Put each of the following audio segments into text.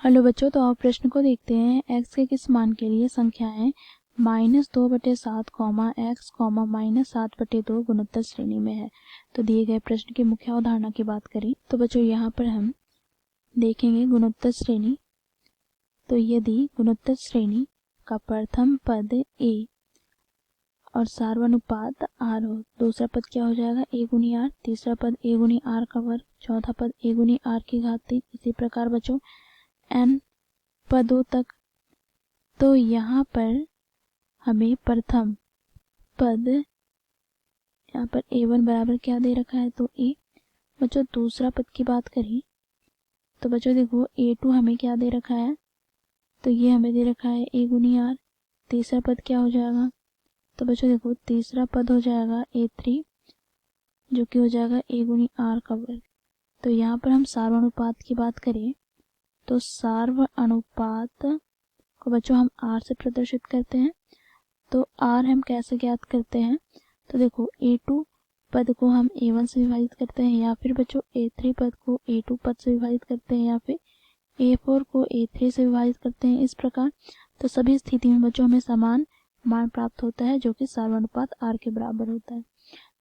Hello बच्चों, तो आप प्रश्न को देखते हैं। x के किस मान के लिए संख्याएं -2/7, x, -7/2 गुणोत्तर श्रेणी में है। तो दिए गए प्रश्न की मुख्य अवधारणा की बात करें तो बच्चों यहाँ पर हम देखेंगे गुणोत्तर श्रेणी। तो यदि गुणोत्तर श्रेणी का प्रथम पद a और सार्वनुपात r हो, दूसरा पद क्या हो जाएगा a गुनी r, तीसरा पद a गुनी r का वर्ग, चौथा पद a गुनी r की घात 3। इसी प्रकार बच्चों n पदों तक। तो यहाँ पर हमें प्रथम पद यहाँ पर a1 बराबर क्या दे रखा है, तो a। बच्चों दूसरा पद की बात करें तो बच्चों देखो a2 हमें क्या दे रखा है, तो ये हमें दे रखा है a गुनी r। तीसरा पद क्या हो जाएगा, तो बच्चों देखो तीसरा पद हो जाएगा a3 जो कि हो जाएगा a गुनी r का वर्ग। तो यहाँ पर हम सार्वनुपात की बात करें तो सार्वनुपात को बच्चों हम r से प्रदर्शित करते हैं। तो r हम कैसे ज्ञात करते हैं, तो देखो a2 पद को हम a1 से विभाजित करते हैं, या फिर बच्चों a3 पद को a2 पद से विभाजित करते हैं, या फिर a4 को a3 से विभाजित करते हैं, इस प्रकार। तो सभी स्थिति में बच्चों हमें समान मान प्राप्त होता है जो कि सार्वनुपात r के बराबर होता है।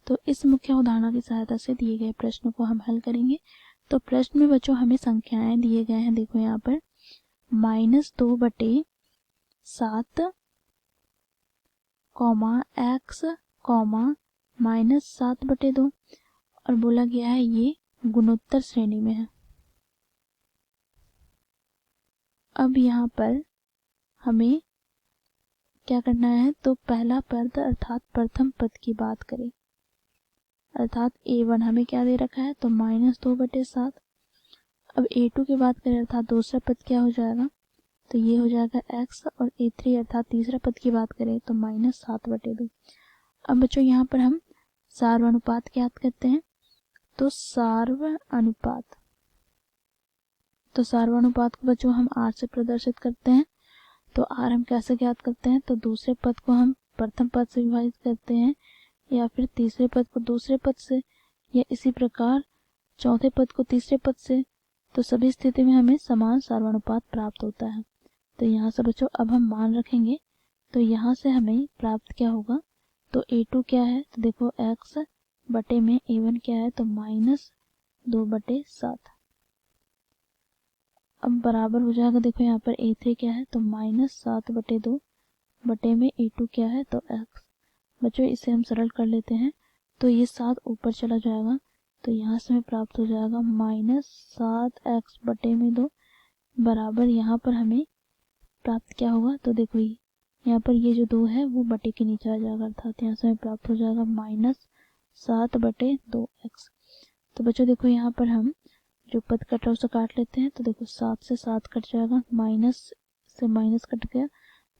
तो इस मुख्य उदाहरण की सहायता से दिए गए प्रश्न को हम हल करेंगे। तो प्रश्न में बच्चों हमें संख्याएं दिए गए हैं, देखो यहाँ पर -2/7, x, -7/2 और बोला गया है ये गुणोत्तर श्रेणी में है। अब यहाँ पर हमें क्या करना है, तो पहला पद अर्थात प्रथम पद की बात करें, अर्थात a1 हमें क्या दे रखा है, तो -2/7। अब a2 की बात करें अर्थात दूसरा पद क्या हो जाएगा, तो ये हो जाएगा x, और a3 अर्थात तीसरा पद की बात करें तो -7/2। अब बच्चों यहाँ पर हम सार्वनुपात ज्ञात करते हैं। तो सार्वनुपात को बच्चों हम r से प्रदर्शित करते हैं। तो r हम कैसे ज्ञात करते हैं, तो दूसरे पद को हम प्रथम पद से विभाजित करते हैं, या फिर तीसरे पद को दूसरे पद से, या इसी प्रकार चौथे पद को तीसरे पद से। तो सभी स्थिति में हमें समान सार्वनुपात प्राप्त होता है। तो यहाँ से बच्चों अब हम मान रखेंगे, तो यहाँ से हमें प्राप्त क्या होगा, तो a2 क्या है, तो देखो x बटे में a1 क्या है, तो -2/7। अब बराबर हो जाएगा, देखो यहाँ पर a3 क्या है, तो -7/2 बटे में a2 क्या है, तो x। बच्चों इसे हम सरल कर लेते हैं, तो ये 7 ऊपर चला जाएगा, तो यहाँ से हमें प्राप्त हो जाएगा -7x बटे में 2 बराबर यहाँ पर हमें प्राप्त क्या होगा, तो देखो यहाँ पर ये जो 2 है वो बटे के नीचे आ जाएगा, अर्थात यहाँ से हमें प्राप्त हो जाएगा -7/2x। तो बच्चों देखो यहाँ पर हम जो पद कट रहा है उसे काट लेते हैं। तो देखो 7 से 7 कट जाएगा, माइनस से माइनस कट गया,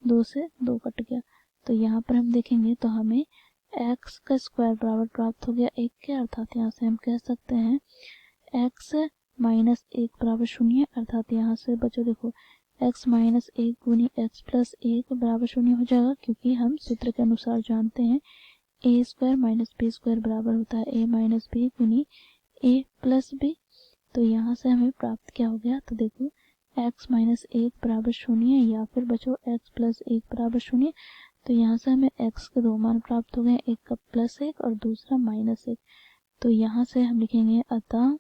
2 से 2 कट गया। तो यहाँ पर हम देखेंगे तो हमें x का स्क्वायर बराबर प्राप्त हो गया 1 के, अर्थात यहाँ से हम कह सकते हैं x -1 बराबर 0, अर्थात यहाँ से बच्चों देखो x -1 गुनी x प्लस 1 बराबर 0 हो जाएगा, क्योंकि हम सूत्र के अनुसार जानते हैं a square minus b square बराबर होता है a माइनस बी गुनी a प्लस बी। तो यहाँ से हमें प्राप्त क्या हो गया, तो देखो x -1 बराबर 0, या फिर बच्चों x प्लस 1 बराबर 0। तो यहाँ से हमें x के 2 मान प्राप्त हो गए, एक का +1 और दूसरा -1। तो यहाँ से हम लिखेंगे अतः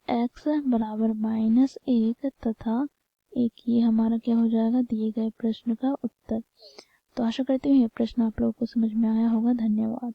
x बराबर -1 तथा 1, ये हमारा क्या हो जाएगा, दिए गए प्रश्न का उत्तर। तो आशा करती हूँ ये प्रश्न आप लोगों को समझ में आया होगा। धन्यवाद।